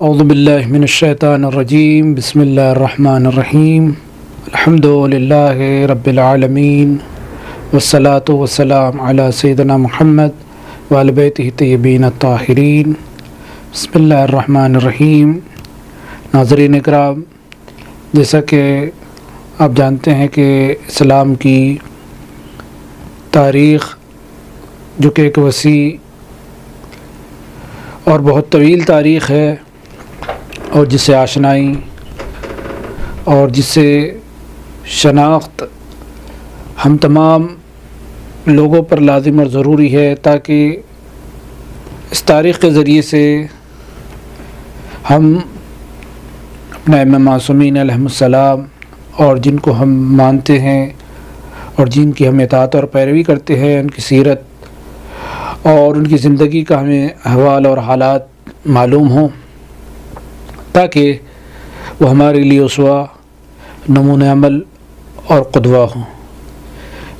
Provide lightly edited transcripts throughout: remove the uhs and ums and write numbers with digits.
اعوذ باللہ من الشیطان الرجیم بسم اللہ الرحمن الرحیم الحمد للہ رب العالمین والصلاة والسلام علی سیدنا محمد وعلی بیتہ الطیبین الطاہرین بسم اللہ الرحمن الرحیم۔ ناظرین اکرام، جیسا کہ آپ جانتے ہیں کہ اسلام کی تاریخ جو کہ ایک وسیع اور بہت طویل تاریخ ہے، اور جس سے آشنائی اور جس سے شناخت ہم تمام لوگوں پر لازم اور ضروری ہے، تاکہ اس تاریخ کے ذریعے سے ہم اپنے ائمہ معصومین علیہم السلام اور جن کو ہم مانتے ہیں اور جن کی ہم اطاعت اور پیروی کرتے ہیں، ان کی سیرت اور ان کی زندگی کا ہمیں احوال اور حالات معلوم ہوں، تاکہ وہ ہمارے لیے اسوہ، نمونہ عمل اور قدوہ ہوں۔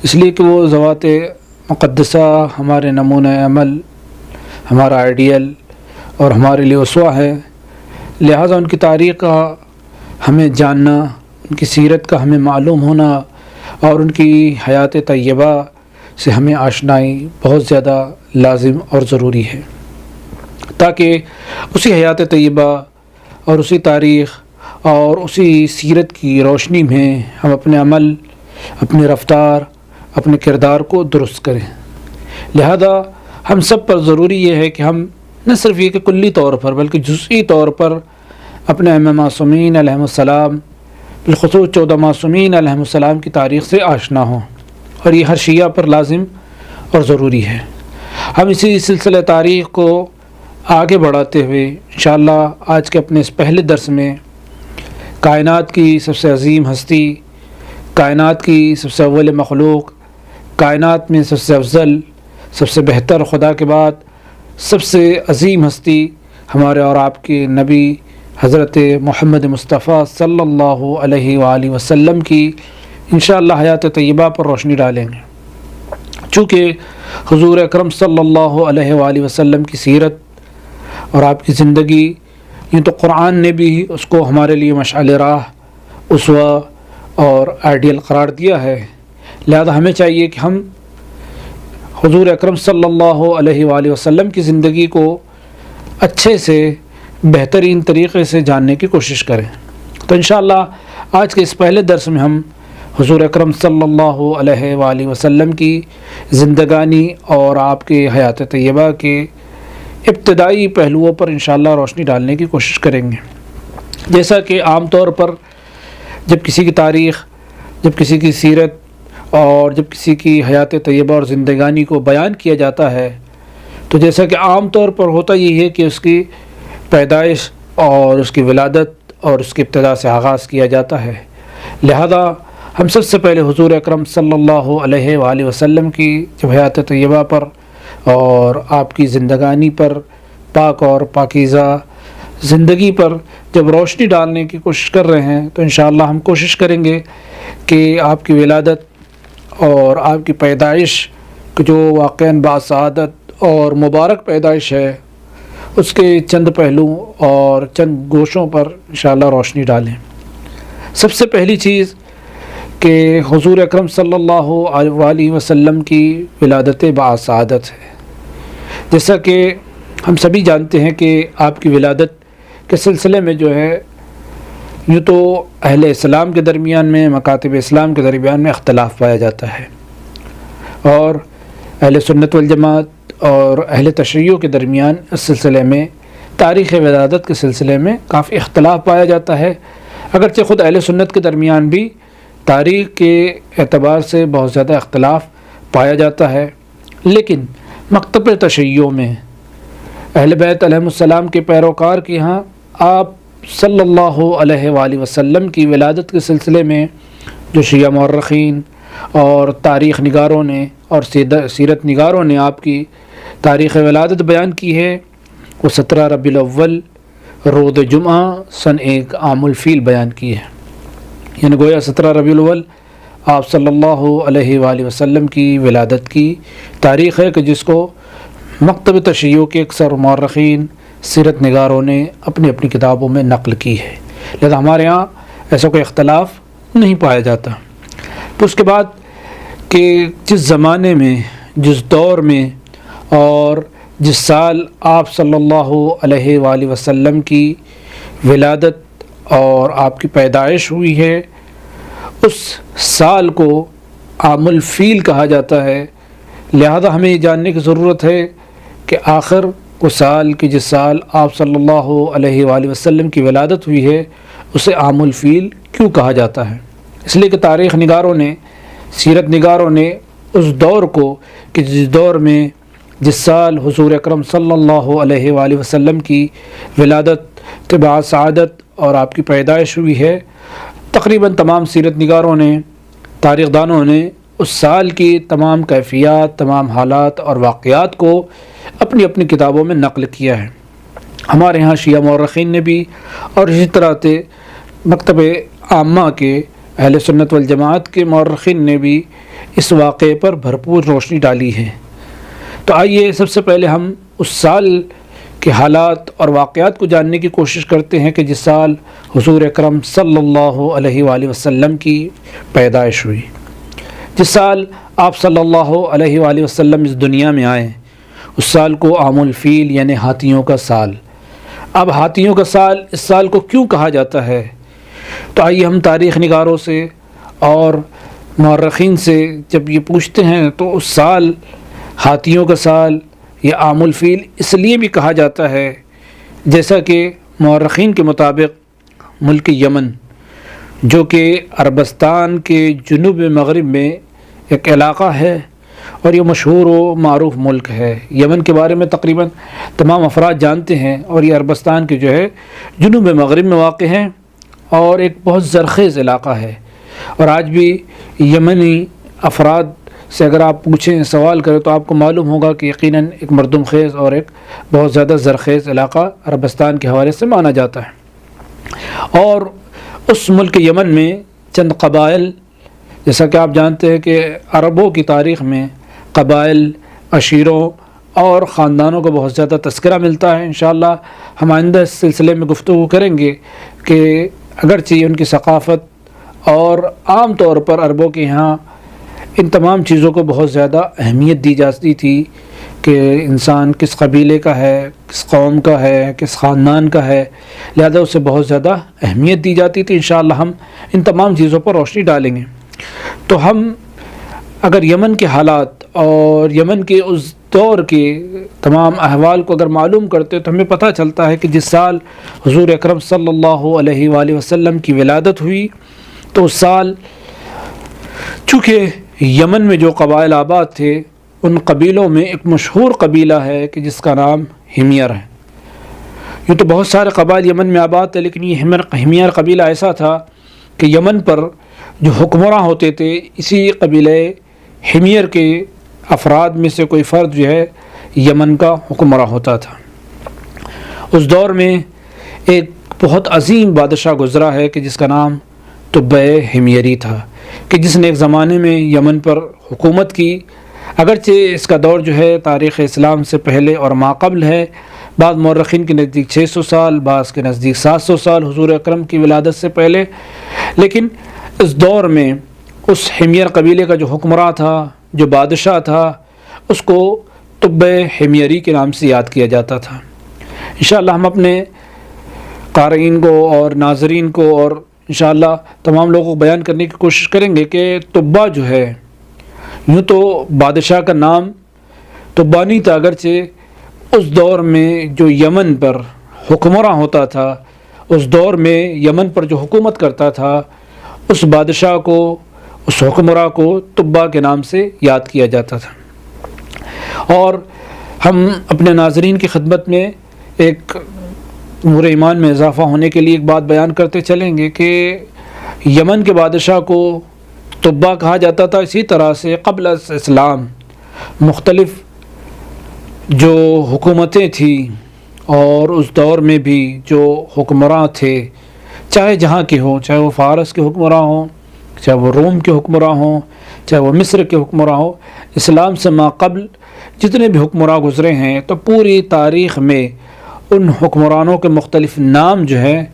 اس لیے کہ وہ ذوات مقدسہ ہمارے نمونہ عمل، ہمارا آئیڈیل اور ہمارے لیے اسوہ ہے، لہٰذا ان کی تاریخ کا ہمیں جاننا، ان کی سیرت کا ہمیں معلوم ہونا اور ان کی حیات طیبہ سے ہمیں آشنائی بہت زیادہ لازم اور ضروری ہے، تاکہ اسی حیات طیبہ اور اسی تاریخ اور اسی سیرت کی روشنی میں ہم اپنے عمل، اپنی رفتار، اپنے کردار کو درست کریں۔ لہذا ہم سب پر ضروری یہ ہے کہ ہم نہ صرف یہ کہ کلی طور پر بلکہ جزئی طور پر اپنے ائمہ معصومین علیہم السلام، بالخصوص 14 معصومین علیہم السلام کی تاریخ سے آشنا ہوں، اور یہ ہر شیعہ پر لازم اور ضروری ہے۔ ہم اسی سلسلہ تاریخ کو آگے بڑھاتے ہوئے انشاءاللہ آج کے اپنے اس پہلے درس میں کائنات کی سب سے عظیم ہستی، کائنات کی سب سے اول مخلوق، کائنات میں سب سے افضل، سب سے بہتر، خدا کے بعد سب سے عظیم ہستی ہمارے اور آپ کے نبی حضرت محمد مصطفیٰ صلی اللہ علیہ وآلہ وسلم کی انشاءاللہ حیات طیبہ پر روشنی ڈالیں گے۔ چونکہ حضور اکرم صلی اللہ علیہ وآلہ وسلم کی سیرت اور آپ کی زندگی، یہ تو قرآن نے بھی اس کو ہمارے لیے مشعل راہ، اسوہ اور آئیڈیل قرار دیا ہے، لہذا ہمیں چاہیے کہ ہم حضور اکرم صلی اللہ علیہ وآلہ وسلم کی زندگی کو اچھے سے، بہترین طریقے سے جاننے کی کوشش کریں۔ تو انشاءاللہ آج کے اس پہلے درس میں ہم حضور اکرم صلی اللہ علیہ وآلہ وسلم کی زندگانی اور آپ کے حیات طیبہ کے ابتدائی پہلوؤں پر انشاءاللہ روشنی ڈالنے کی کوشش کریں گے۔ جیسا کہ عام طور پر جب کسی کی تاریخ، جب کسی کی سیرت اور جب کسی کی حیات طیبہ اور زندگانی کو بیان کیا جاتا ہے، تو جیسا کہ عام طور پر ہوتا یہ ہے کہ اس کی پیدائش اور اس کی ولادت اور اس کی ابتدا سے آغاز کیا جاتا ہے، لہذا ہم سب سے پہلے حضور اکرم صلی اللہ علیہ وآلہ وسلم کی جب حیات طیبہ پر اور آپ کی زندگانی پر، پاک اور پاکیزہ زندگی پر جب روشنی ڈالنے کی کوشش کر رہے ہیں، تو انشاءاللہ ہم کوشش کریں گے کہ آپ کی ولادت اور آپ کی پیدائش جو واقعاً باسعادت اور مبارک پیدائش ہے، اس کے چند پہلو اور چند گوشوں پر انشاءاللہ روشنی ڈالیں۔ سب سے پہلی چیز کہ حضور اکرم صلی اللہ علیہ وسلم کی ولادت باسعادت ہے۔ جیسا کہ ہم سبھی جانتے ہیں کہ آپ کی ولادت کے سلسلے میں جو ہے، یوں تو اہل اسلام کے درمیان میں، مکاتب اسلام کے درمیان میں اختلاف پایا جاتا ہے، اور اہل سنت والجماعت اور اہل تشیع کے درمیان اس سلسلے میں، تاریخ ولادت کے سلسلے میں کافی اختلاف پایا جاتا ہے، اگرچہ خود اہل سنت کے درمیان بھی تاریخ کے اعتبار سے بہت زیادہ اختلاف پایا جاتا ہے، لیکن مکتب تشیع میں اہل بیت علیہم السلام کے پیروکار کے ہاں آپ صلی اللہ علیہ وآلہ وسلم کی ولادت کے سلسلے میں جو شیعہ مورخین اور تاریخ نگاروں نے اور سیرت نگاروں نے آپ کی تاریخ ولادت بیان کی ہے، وہ 17 ربیع الاول روز جمعہ سن 1 عام الفیل بیان کی ہے، یعنی گویا 17 ربیع الاول آپ صلی اللہ علیہ وآلہ وسلم کی ولادت کی تاریخ ہے، کہ جس کو مکتب تشیع کے اکثر مورخین، سیرت نگاروں نے اپنی اپنی کتابوں میں نقل کی ہے، لہذا ہمارے ہاں ایسا کوئی اختلاف نہیں پایا جاتا۔ تو اس کے بعد کہ جس زمانے میں، جس دور میں اور جس سال آپ صلی اللہ علیہ وآلہ وسلم کی ولادت اور آپ کی پیدائش ہوئی ہے، اس سال کو عام الفیل کہا جاتا ہے۔ لہذا ہمیں یہ جاننے کی ضرورت ہے کہ آخر وہ سال کہ جس سال آپ صلی اللہ علیہ وآلہ وسلم کی ولادت ہوئی ہے اسے عام الفیل کیوں کہا جاتا ہے؟ اس لیے کہ تاریخ نگاروں نے، سیرت نگاروں نے اس دور کو کہ جس دور میں جس سال حضور اکرم صلی اللہ علیہ وآلہ وسلم کی ولادت، طبع سعادت اور آپ کی پیدائش ہوئی ہے، تقریباً تمام سیرت نگاروں نے، تاریخ دانوں نے اس سال کی تمام کیفیات، تمام حالات اور واقعات کو اپنی اپنی کتابوں میں نقل کیا ہے۔ ہمارے ہاں شیعہ مورخین نے بھی اور اسی طرح سے مکتب عامہ کے اہل سنت والجماعت کے مورخین نے بھی اس واقعے پر بھرپور روشنی ڈالی ہے۔ تو آئیے سب سے پہلے ہم اس سال کے حالات اور واقعات کو جاننے کی کوشش کرتے ہیں کہ جس سال حضور اکرم صلی اللہ علیہ وآلہ وسلم کی پیدائش ہوئی، جس سال آپ صلی اللہ علیہ وآلہ وسلم اس دنیا میں آئے، اس سال کو عام الفیل یعنی ہاتھیوں کا سال۔ اب ہاتھیوں کا سال اس سال کو کیوں کہا جاتا ہے؟ تو آئیے ہم تاریخ نگاروں سے اور مورخین سے جب یہ پوچھتے ہیں تو اس سال ہاتھیوں کا سال یا عام الفیل اس لیے بھی کہا جاتا ہے جیسا کہ مورخین کے مطابق ملک یمن، جو کہ عربستان کے جنوب مغرب میں ایک علاقہ ہے اور یہ مشہور و معروف ملک ہے۔ یمن کے بارے میں تقریباً تمام افراد جانتے ہیں اور یہ عربستان کے جو ہے جنوب مغرب میں واقع ہے اور ایک بہت زرخیز علاقہ ہے، اور آج بھی یمنی افراد سے اگر آپ پوچھیں، سوال کریں تو آپ کو معلوم ہوگا کہ یقیناً ایک مردم خیز اور ایک بہت زیادہ زرخیز علاقہ عربستان کے حوالے سے مانا جاتا ہے۔ اور اس ملک یمن میں چند قبائل، جیسا کہ آپ جانتے ہیں کہ عربوں کی تاریخ میں قبائل، عشیروں اور خاندانوں کو بہت زیادہ تذکرہ ملتا ہے۔ انشاءاللہ ہم آئندہ اس سلسلے میں گفتگو کریں گے کہ اگرچہ ان کی ثقافت اور عام طور پر عربوں کے یہاں ان تمام چیزوں کو بہت زیادہ اہمیت دی جاتی تھی کہ انسان کس قبیلے کا ہے، کس قوم کا ہے، کس خاندان کا ہے، لہذا اسے بہت زیادہ اہمیت دی جاتی تھی۔ انشاءاللہ ہم ان تمام چیزوں پر روشنی ڈالیں گے۔ تو ہم اگر یمن کے حالات اور یمن کے اس دور کے تمام احوال کو اگر معلوم کرتے تو ہمیں پتہ چلتا ہے کہ جس سال حضور اکرم صلی اللہ علیہ وآلہ وسلم کی ولادت ہوئی تو اس سال چونکہ یمن میں جو قبائل آباد تھے ان قبیلوں میں ایک مشہور قبیلہ ہے کہ جس کا نام حمیر ہے۔ یہ تو بہت سارے قبائل یمن میں آباد تھے، لیکن یہ حمیر قبیلہ ایسا تھا کہ یمن پر جو حکمراں ہوتے تھے اسی قبیلہ حمیر کے افراد میں سے کوئی فرد جو ہے یمن کا حکمراں ہوتا تھا۔ اس دور میں ایک بہت عظیم بادشاہ گزرا ہے کہ جس کا نام تبع حمیری تھا، کہ جس نے ایک زمانے میں یمن پر حکومت کی۔ اگرچہ اس کا دور جو ہے تاریخ اسلام سے پہلے اور ماقبل ہے، بعض مورخین کے نزدیک 600 سال، بعض کے نزدیک 700 سال حضور اکرم کی ولادت سے پہلے، لیکن اس دور میں اس حمیر قبیلے کا جو حکمراں تھا، جو بادشاہ تھا، اس کو تبع حمیری کے نام سے یاد کیا جاتا تھا۔ انشاءاللہ ہم اپنے قارئین کو اور ناظرین کو اور انشاءاللہ تمام لوگوں کو بیان کرنے کی کوشش کریں گے کہ تبع جو ہے، یوں تو بادشاہ کا نام تبع نہیں تھا، اگرچہ اس دور میں جو یمن پر حکمراں ہوتا تھا، اس دور میں یمن پر جو حکومت کرتا تھا، اس بادشاہ کو، اس حکمراں کو تبع کے نام سے یاد کیا جاتا تھا۔ اور ہم اپنے ناظرین کی خدمت میں ایک نور ایمان میں اضافہ ہونے کے لیے ایک بات بیان کرتے چلیں گے کہ یمن کے بادشاہ کو تبع کہا جاتا تھا۔ اسی طرح سے قبل از اسلام مختلف جو حکومتیں تھیں اور اس دور میں بھی جو حکمراں تھے، چاہے جہاں کے ہوں، چاہے وہ فارس کے حکمراں ہوں، چاہے وہ روم کے حکمراں ہوں، چاہے وہ مصر کے حکمراں ہوں، اسلام سے ما قبل جتنے بھی حکمراں گزرے ہیں تو پوری تاریخ میں ان حکمرانوں کے مختلف نام جو ہیں،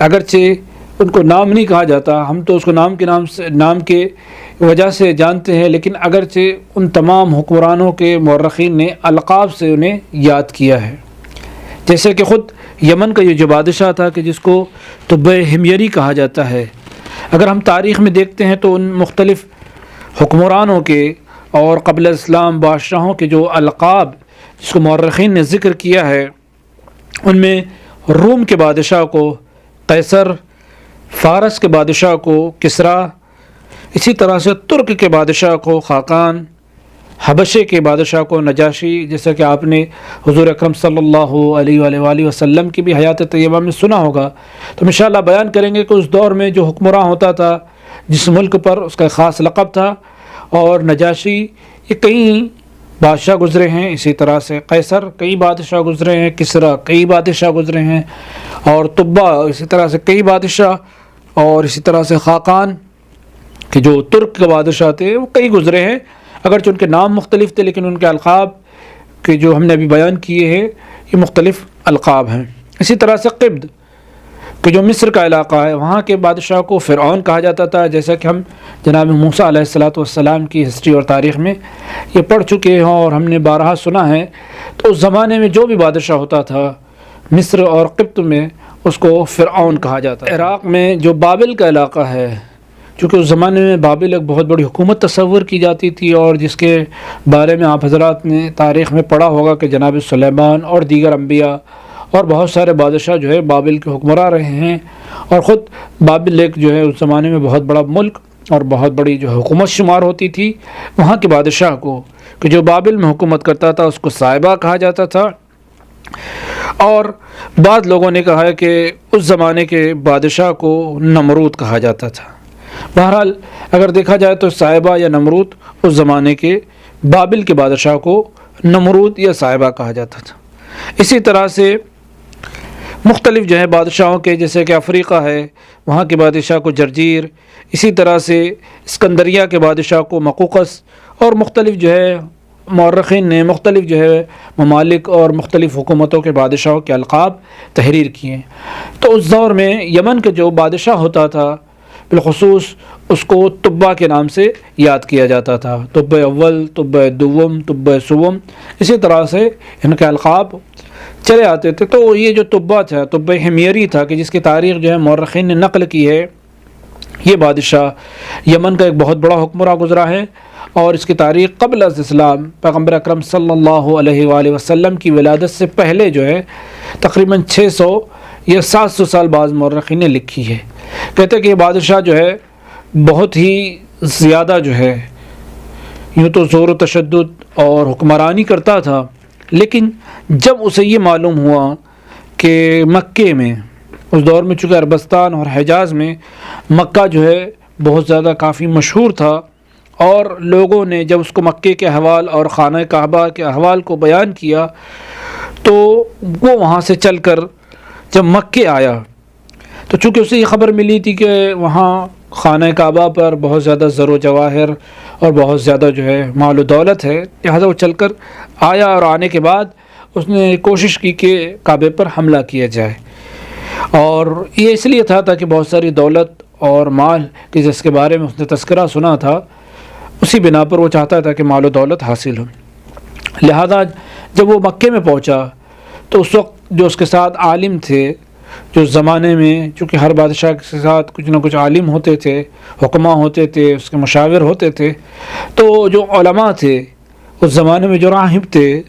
اگرچہ ان کو نام نہیں کہا جاتا، ہم تو اس کو نام کے وجہ سے جانتے ہیں، لیکن اگرچہ ان تمام حکمرانوں کے مورخین نے القاب سے انہیں یاد کیا ہے۔ جیسے کہ خود یمن کا یہ جو بادشاہ تھا کہ جس کو طب حمیری کہا جاتا ہے، اگر ہم تاریخ میں دیکھتے ہیں تو ان مختلف حکمرانوں کے اور قبل اسلام بادشاہوں کے جو القاب جس کو مورخین نے ذکر کیا ہے، ان میں روم کے بادشاہ کو قیصر، فارس کے بادشاہ کو کسریٰ، اسی طرح سے ترک کے بادشاہ کو خاقان، حبشے کے بادشاہ کو نجاشی، جیسا کہ آپ نے حضور اکرم صلی اللہ علیہ وآلہ وسلم کی بھی حیات طیبہ میں سنا ہوگا۔ تو ہم انشاءاللہ بیان کریں گے کہ اس دور میں جو حکمراں ہوتا تھا، جس ملک پر اس کا خاص لقب تھا، اور نجاشی یہ کئی بادشاہ گزرے ہیں، اسی طرح سے قیصر کئی بادشاہ گزرے ہیں، کسریٰ کئی بادشاہ گزرے ہیں، اور طبہ اسی طرح سے کئی بادشاہ، اور اسی طرح سے خاقان کہ جو ترک کے بادشاہ تھے وہ کئی گزرے ہیں، اگرچہ ان کے نام مختلف تھے لیکن ان کے القاب کے جو ہم نے ابھی بیان کیے ہیں یہ مختلف القاب ہیں۔ اسی طرح سے قبط کہ جو مصر کا علاقہ ہے، وہاں کے بادشاہ کو فرعون کہا جاتا تھا، جیسا کہ ہم جناب موسیٰ علیہ السلام کی ہسٹری اور تاریخ میں یہ پڑھ چکے ہیں اور ہم نے بارہا سنا ہے۔ تو اس زمانے میں جو بھی بادشاہ ہوتا تھا مصر اور قبط میں، اس کو فرعون کہا جاتا ہے۔ عراق میں جو بابل کا علاقہ ہے، چونکہ اس زمانے میں بابل ایک بہت بڑی حکومت تصور کی جاتی تھی، اور جس کے بارے میں آپ حضرات نے تاریخ میں پڑھا ہوگا کہ جناب سلیمان اور دیگر انبیاء اور بہت سارے بادشاہ جو ہے بابل کے حکمراں رہے ہیں، اور خود بابل ایک جو ہے اس زمانے میں بہت بڑا ملک اور بہت بڑی جو حکومت شمار ہوتی تھی۔ وہاں کے بادشاہ کو کہ جو بابل میں حکومت کرتا تھا اس کو صائبہ کہا جاتا تھا، اور بعض لوگوں نے کہا ہے کہ اس زمانے کے بادشاہ کو نمرود کہا جاتا تھا۔ بہرحال اگر دیکھا جائے تو صائبہ یا نمرود اس زمانے کے بابل کے بادشاہ کو نمرود یا صائبہ کہا جاتا تھا۔ اسی طرح سے مختلف جو ہے بادشاہوں کے، جیسے کہ افریقہ ہے وہاں کے بادشاہ کو جرجیر، اسی طرح سے اسکندریہ کے بادشاہ کو مقوقس، اور مختلف جو ہے مورخین نے مختلف جو ہے ممالک اور مختلف حکومتوں کے بادشاہوں کے القاب تحریر کیے۔ تو اس دور میں یمن کا جو بادشاہ ہوتا تھا بالخصوص اس کو طبہ کے نام سے یاد کیا جاتا تھا، طبہ اول، طبہ دوم، طبہ سوم، اسی طرح سے ان کے القاب چلے آتے تھے۔ تو یہ جو طبہ تھا، طبہ حمیری تھا کہ جس کی تاریخ جو ہے مورخین نے نقل کی ہے، یہ بادشاہ یمن کا ایک بہت بڑا حکمراں گزرا ہے، اور اس کی تاریخ قبل از اسلام پیغمبر اکرم صلی اللہ علیہ وآلہ وسلم کی ولادت سے پہلے جو ہے تقریباً 600 یا 700 سال بعض مورخین نے لکھی ہے۔ کہتے ہیں کہ یہ بادشاہ جو ہے بہت ہی زیادہ جو ہے یوں تو زور و تشدد اور حکمرانی کرتا تھا، لیکن جب اسے یہ معلوم ہوا کہ مکے میں اس دور میں چونکہ عربستان اور حجاز میں مکہ جو ہے بہت زیادہ کافی مشہور تھا، اور لوگوں نے جب اس کو مکے کے احوال اور خانہ کعبہ کے احوال کو بیان کیا تو وہ وہاں سے چل کر جب مکے آیا تو چونکہ اسے یہ خبر ملی تھی کہ وہاں خانہ کعبہ پر بہت زیادہ زر و جواہر اور بہت زیادہ جو ہے مال و دولت ہے، لہٰذا وہ چل کر آیا، اور آنے کے بعد اس نے کوشش کی کہ کعبے پر حملہ کیا جائے، اور یہ اس لیے تھا تاکہ بہت ساری دولت اور مال کہ جس کے بارے میں اس نے تذکرہ سنا تھا، اسی بنا پر وہ چاہتا تھا کہ مال و دولت حاصل ہو۔ لہذا جب وہ مکے میں پہنچا تو اس وقت جو اس کے ساتھ عالم تھے، جو زمانے میں چونکہ ہر بادشاہ کے ساتھ کچھ نہ کچھ عالم ہوتے تھے، حکماء ہوتے تھے، اس کے مشاور ہوتے تھے، تو جو علماء تھے اس زمانے میں جو راہب تھے،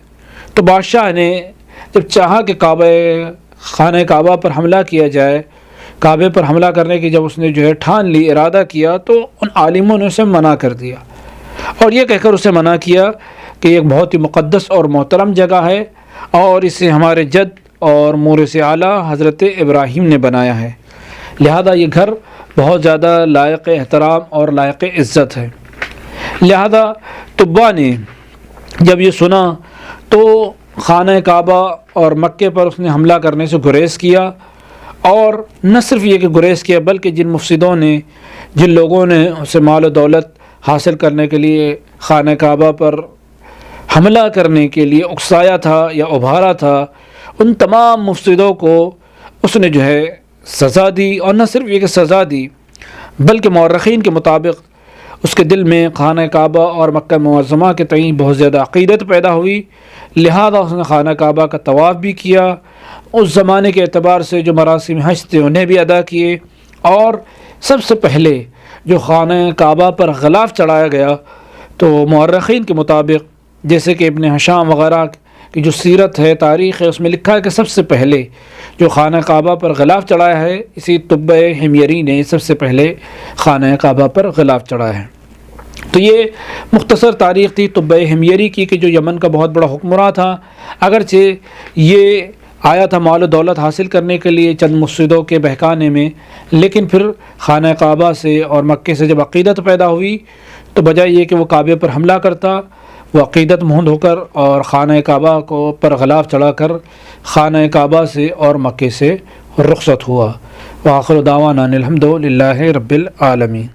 تو بادشاہ نے جب چاہا کہ خانہ کعبہ پر حملہ کیا جائے، کعبے پر حملہ کرنے کی جب اس نے جو ہے ٹھان لی، ارادہ کیا، تو ان عالموں نے اسے منع کر دیا، اور یہ کہہ کر اسے منع کیا کہ یہ ایک بہت ہی مقدس اور محترم جگہ ہے، اور اسے ہمارے جد اور مورث اعلیٰ حضرت ابراہیم نے بنایا ہے، لہذا یہ گھر بہت زیادہ لائق احترام اور لائق عزت ہے۔ لہذا طبہ نے جب یہ سنا تو خانہ کعبہ اور مکے پر اس نے حملہ کرنے سے گریز کیا، اور نہ صرف یہ کہ گریز کیا بلکہ جن مفسدوں نے، جن لوگوں نے اسے مال و دولت حاصل کرنے کے لیے خانہ کعبہ پر حملہ کرنے کے لیے اکسایا تھا یا ابھارا تھا، ان تمام مفسدوں کو اس نے جو ہے سزا دی، اور نہ صرف یہ کہ سزا دی بلکہ مورخین کے مطابق اس کے دل میں خانہ کعبہ اور مکہ معظمہ کے تئیں بہت زیادہ عقیدت پیدا ہوئی، لہذا اس نے خانہ کعبہ کا طواف بھی کیا، اس زمانے کے اعتبار سے جو مراسم حج تھے انہیں بھی ادا کیے، اور سب سے پہلے جو خانہ کعبہ پر غلاف چڑھایا گیا تو مورخین کے مطابق جیسے کہ ابن ہشام وغیرہ کی جو سیرت ہے، تاریخ ہے، اس میں لکھا ہے کہ سب سے پہلے جو خانہ کعبہ پر غلاف چڑھایا ہے اسی تبع حمیری نے سب سے پہلے خانہ کعبہ پر غلاف چڑھایا ہے۔ تو یہ مختصر تاریخ تھی تبع حمیری کی کہ جو یمن کا بہت بڑا حکمراں تھا، اگرچہ یہ آیا تھا مال و دولت حاصل کرنے کے لیے چند مفسدوں کے بہکانے میں، لیکن پھر خانہ کعبہ سے اور مکے سے جب عقیدت پیدا ہوئی تو بجائے یہ کہ وہ کعبے پر حملہ کرتا، وہ عقیدت مند ہو کر اور خانہ کعبہ کو پر غلاف چڑھا کر خانہ کعبہ سے اور مکے سے رخصت ہوا۔ وآخر دعوانا ان الحمد للہ رب العالمین۔